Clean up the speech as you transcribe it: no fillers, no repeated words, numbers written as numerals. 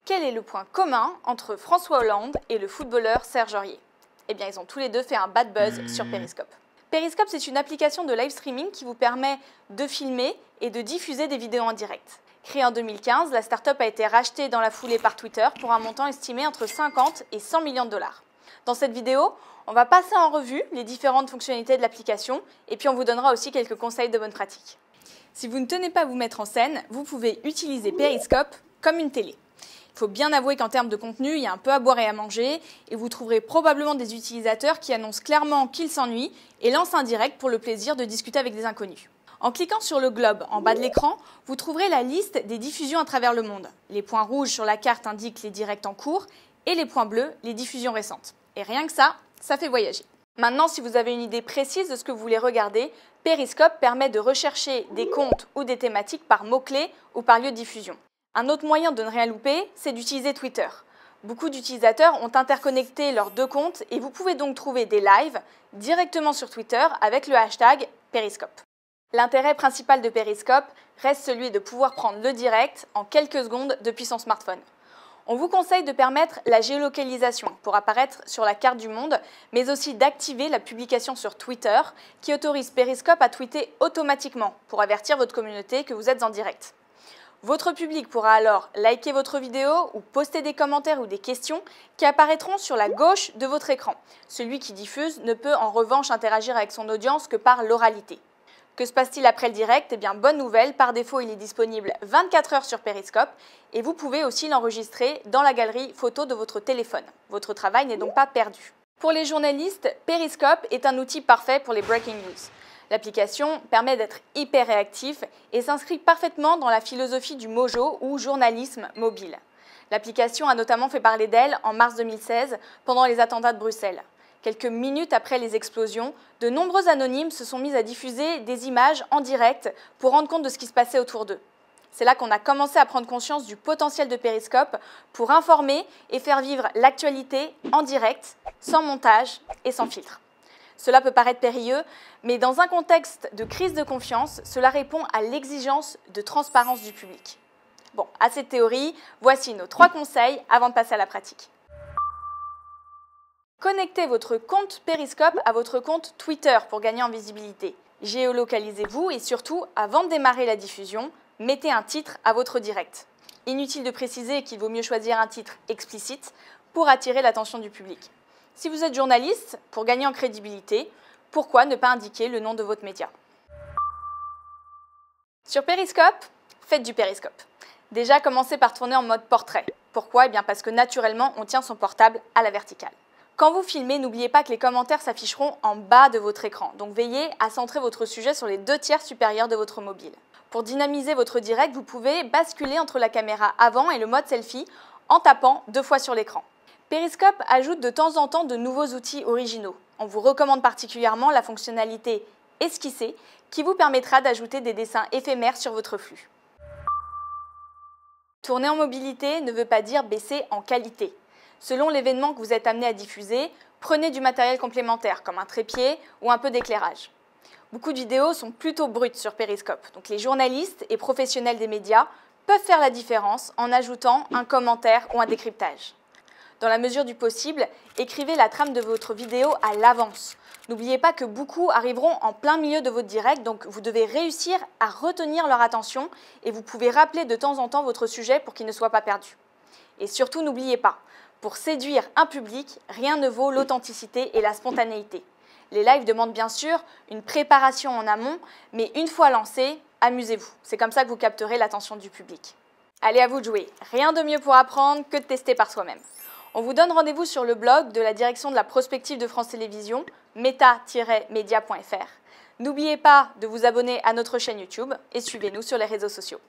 Quel est le point commun entre François Hollande et le footballeur Serge Aurier? Eh bien, ils ont tous les deux fait un bad buzz sur Periscope. Periscope, c'est une application de live streaming qui vous permet de filmer et de diffuser des vidéos en direct. Créée en 2015, la start-up a été rachetée dans la foulée par Twitter pour un montant estimé entre 50 et 100 millions de dollars. Dans cette vidéo, on va passer en revue les différentes fonctionnalités de l'application et puis on vous donnera aussi quelques conseils de bonne pratique. Si vous ne tenez pas à vous mettre en scène, vous pouvez utiliser Periscope comme une télé. Il faut bien avouer qu'en termes de contenu, il y a un peu à boire et à manger et vous trouverez probablement des utilisateurs qui annoncent clairement qu'ils s'ennuient et lancent un direct pour le plaisir de discuter avec des inconnus. En cliquant sur le globe en bas de l'écran, vous trouverez la liste des diffusions à travers le monde. Les points rouges sur la carte indiquent les directs en cours et les points bleus, les diffusions récentes. Et rien que ça fait voyager. Maintenant, si vous avez une idée précise de ce que vous voulez regarder, Periscope permet de rechercher des comptes ou des thématiques par mots-clés ou par lieu de diffusion. Un autre moyen de ne rien louper, c'est d'utiliser Twitter. Beaucoup d'utilisateurs ont interconnecté leurs deux comptes et vous pouvez donc trouver des lives directement sur Twitter avec le hashtag Periscope. L'intérêt principal de Periscope reste celui de pouvoir prendre le direct en quelques secondes depuis son smartphone. On vous conseille de permettre la géolocalisation pour apparaître sur la carte du monde, mais aussi d'activer la publication sur Twitter qui autorise Periscope à tweeter automatiquement pour avertir votre communauté que vous êtes en direct. Votre public pourra alors liker votre vidéo ou poster des commentaires ou des questions qui apparaîtront sur la gauche de votre écran. Celui qui diffuse ne peut en revanche interagir avec son audience que par l'oralité. Que se passe-t-il après le direct? Eh bien, bonne nouvelle, par défaut, il est disponible 24 heures sur Periscope et vous pouvez aussi l'enregistrer dans la galerie photo de votre téléphone. Votre travail n'est donc pas perdu. Pour les journalistes, Periscope est un outil parfait pour les breaking news. L'application permet d'être hyper réactif et s'inscrit parfaitement dans la philosophie du Mojo ou journalisme mobile. L'application a notamment fait parler d'elle en mars 2016 pendant les attentats de Bruxelles. Quelques minutes après les explosions, de nombreux anonymes se sont mis à diffuser des images en direct pour rendre compte de ce qui se passait autour d'eux. C'est là qu'on a commencé à prendre conscience du potentiel de Periscope pour informer et faire vivre l'actualité en direct, sans montage et sans filtre. Cela peut paraître périlleux, mais dans un contexte de crise de confiance, cela répond à l'exigence de transparence du public. Bon, assez de théorie, voici nos 3 conseils avant de passer à la pratique. Connectez votre compte Periscope à votre compte Twitter pour gagner en visibilité. Géolocalisez-vous et surtout, avant de démarrer la diffusion, mettez un titre à votre direct. Inutile de préciser qu'il vaut mieux choisir un titre explicite pour attirer l'attention du public. Si vous êtes journaliste, pour gagner en crédibilité, pourquoi ne pas indiquer le nom de votre média? Sur Periscope, faites du Periscope. Déjà, commencez par tourner en mode portrait. Pourquoi? Eh bien parce que naturellement, on tient son portable à la verticale. Quand vous filmez, n'oubliez pas que les commentaires s'afficheront en bas de votre écran. Donc veillez à centrer votre sujet sur les 2/3 supérieurs de votre mobile. Pour dynamiser votre direct, vous pouvez basculer entre la caméra avant et le mode selfie en tapant 2 fois sur l'écran. Periscope ajoute de temps en temps de nouveaux outils originaux. On vous recommande particulièrement la fonctionnalité Esquisser qui vous permettra d'ajouter des dessins éphémères sur votre flux. Tourner en mobilité ne veut pas dire baisser en qualité. Selon l'événement que vous êtes amené à diffuser, prenez du matériel complémentaire comme un trépied ou un peu d'éclairage. Beaucoup de vidéos sont plutôt brutes sur Periscope, donc les journalistes et professionnels des médias peuvent faire la différence en ajoutant un commentaire ou un décryptage. Dans la mesure du possible, écrivez la trame de votre vidéo à l'avance. N'oubliez pas que beaucoup arriveront en plein milieu de votre direct, donc vous devez réussir à retenir leur attention et vous pouvez rappeler de temps en temps votre sujet pour qu'il ne soit pas perdu. Et surtout, n'oubliez pas, pour séduire un public, rien ne vaut l'authenticité et la spontanéité. Les lives demandent bien sûr une préparation en amont, mais une fois lancés, amusez-vous. C'est comme ça que vous capterez l'attention du public. Allez, à vous de jouer. Rien de mieux pour apprendre que de tester par soi-même. On vous donne rendez-vous sur le blog de la direction de la prospective de France Télévisions, meta-media.fr. N'oubliez pas de vous abonner à notre chaîne YouTube et suivez-nous sur les réseaux sociaux.